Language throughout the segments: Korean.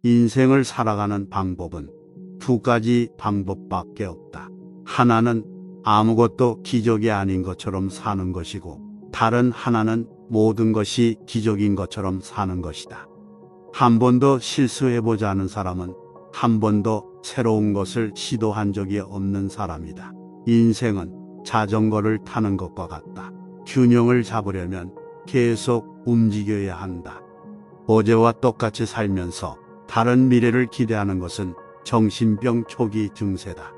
인생을 살아가는 방법은 두 가지 방법밖에 없다. 하나는 아무것도 기적이 아닌 것처럼 사는 것이고, 다른 하나는 모든 것이 기적인 것처럼 사는 것이다. 한 번도 실수해보지 않은 사람은 한 번도 새로운 것을 시도한 적이 없는 사람이다. 인생은 자전거를 타는 것과 같다. 균형을 잡으려면 계속 움직여야 한다. 어제와 똑같이 살면서 다른 미래를 기대하는 것은 정신병 초기 증세다.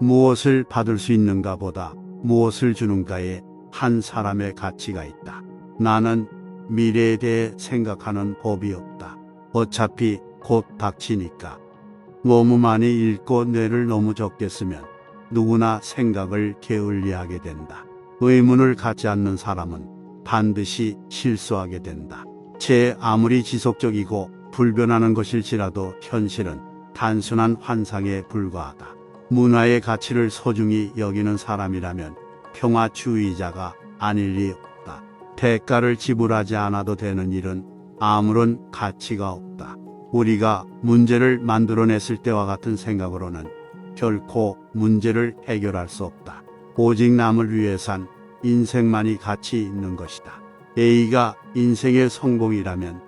무엇을 받을 수 있는가 보다 무엇을 주는가에 한 사람의 가치가 있다. 나는 미래에 대해 생각하는 법이 없다. 어차피 곧 닥치니까. 너무 많이 읽고 뇌를 너무 적게 쓰면 누구나 생각을 게을리하게 된다. 의문을 갖지 않는 사람은 반드시 실수하게 된다. 제 아무리 지속적이고 불변하는 것일지라도 현실은 단순한 환상에 불과하다. 문화의 가치를 소중히 여기는 사람이라면 평화주의자가 아닐 리 없다. 대가를 지불하지 않아도 되는 일은 아무런 가치가 없다. 우리가 문제를 만들어냈을 때와 같은 생각으로는 결코 문제를 해결할 수 없다. 오직 남을 위해 산 인생만이 가치 있는 것이다. A가 인생의 성공이라면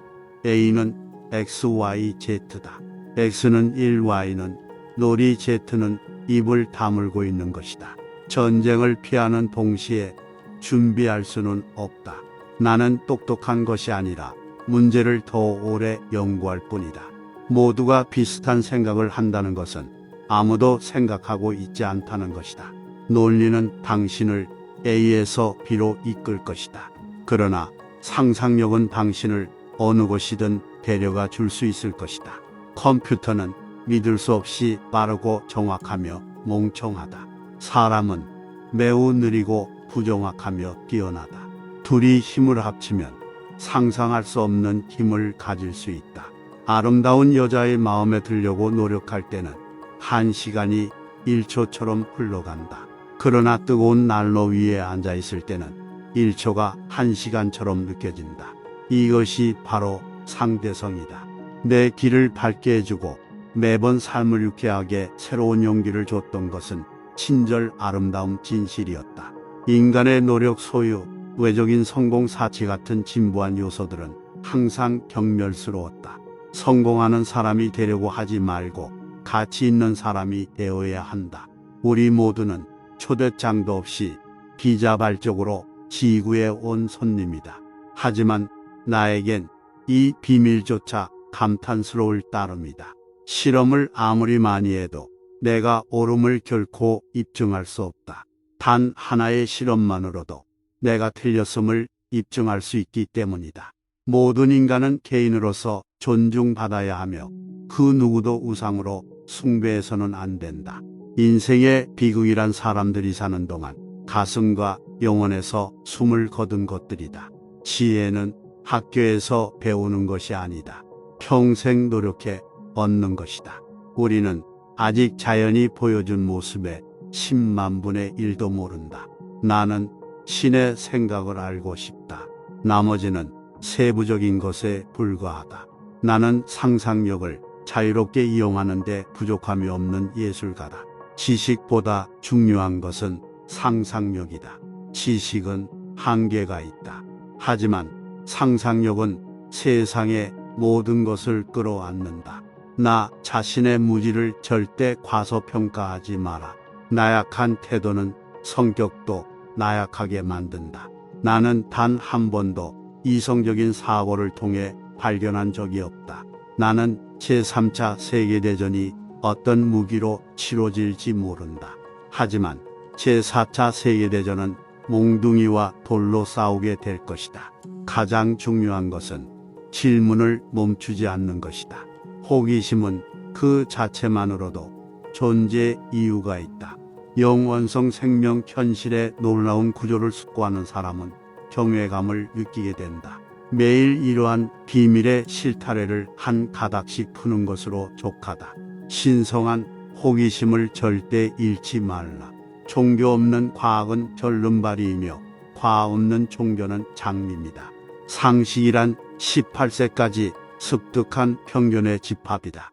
A는 XYZ다. X는 1, Y는 놀이, Z는 입을 다물고 있는 것이다. 전쟁을 피하는 동시에 준비할 수는 없다. 나는 똑똑한 것이 아니라 문제를 더 오래 연구할 뿐이다. 모두가 비슷한 생각을 한다는 것은 아무도 생각하고 있지 않다는 것이다. 논리는 당신을 A에서 B로 이끌 것이다. 그러나 상상력은 당신을 어느 곳이든 데려가 줄 수 있을 것이다. 컴퓨터는 믿을 수 없이 빠르고 정확하며 멍청하다. 사람은 매우 느리고 부정확하며 뛰어나다. 둘이 힘을 합치면 상상할 수 없는 힘을 가질 수 있다. 아름다운 여자의 마음에 들려고 노력할 때는 1시간이 1초처럼 흘러간다. 그러나 뜨거운 난로 위에 앉아 있을 때는 1초가 1시간처럼 느껴진다. 이것이 바로 상대성이다. 내 길을 밝게 해주고 매번 삶을 유쾌하게 새로운 용기를 줬던 것은 친절 아름다운 진실이었다. 인간의 노력 소유, 외적인 성공 사치 같은 진부한 요소들은 항상 경멸스러웠다. 성공하는 사람이 되려고 하지 말고 가치 있는 사람이 되어야 한다. 우리 모두는 초대장도 없이 비자발적으로 지구에 온 손님이다. 하지만 나에겐 이 비밀조차 감탄스러울 따름이다. 실험을 아무리 많이 해도 내가 옳음을 결코 입증할 수 없다. 단 하나의 실험만으로도 내가 틀렸음을 입증할 수 있기 때문이다. 모든 인간은 개인으로서 존중받아야 하며 그 누구도 우상으로 숭배해서는 안 된다. 인생의 비극이란 사람들이 사는 동안 가슴과 영혼에서 숨을 거둔 것들이다. 지혜는 학교에서 배우는 것이 아니다. 평생 노력해 얻는 것이다. 우리는 아직 자연이 보여준 모습의 10만 분의 1도 모른다. 나는 신의 생각을 알고 싶다. 나머지는 세부적인 것에 불과하다. 나는 상상력을 자유롭게 이용하는 데 부족함이 없는 예술가다. 지식보다 중요한 것은 상상력이다. 지식은 한계가 있다. 하지만 상상력은 세상의 모든 것을 끌어안는다. 나 자신의 무지를 절대 과소평가하지 마라. 나약한 태도는 성격도 나약하게 만든다. 나는 단 한 번도 이성적인 사고를 통해 발견한 적이 없다. 나는 제3차 세계대전이 어떤 무기로 치러질지 모른다. 하지만 제4차 세계대전은 몽둥이와 돌로 싸우게 될 것이다. 가장 중요한 것은 질문을 멈추지 않는 것이다. 호기심은 그 자체만으로도 존재 이유가 있다. 영원성 생명 현실의 놀라운 구조를 숙고하는 사람은 경외감을 느끼게 된다. 매일 이러한 비밀의 실타래를 한 가닥씩 푸는 것으로 족하다. 신성한 호기심을 절대 잃지 말라. 종교 없는 과학은 절름발이이며 과학 없는 종교는 장미입니다. 상식이란 18세까지 습득한 평균의 집합이다.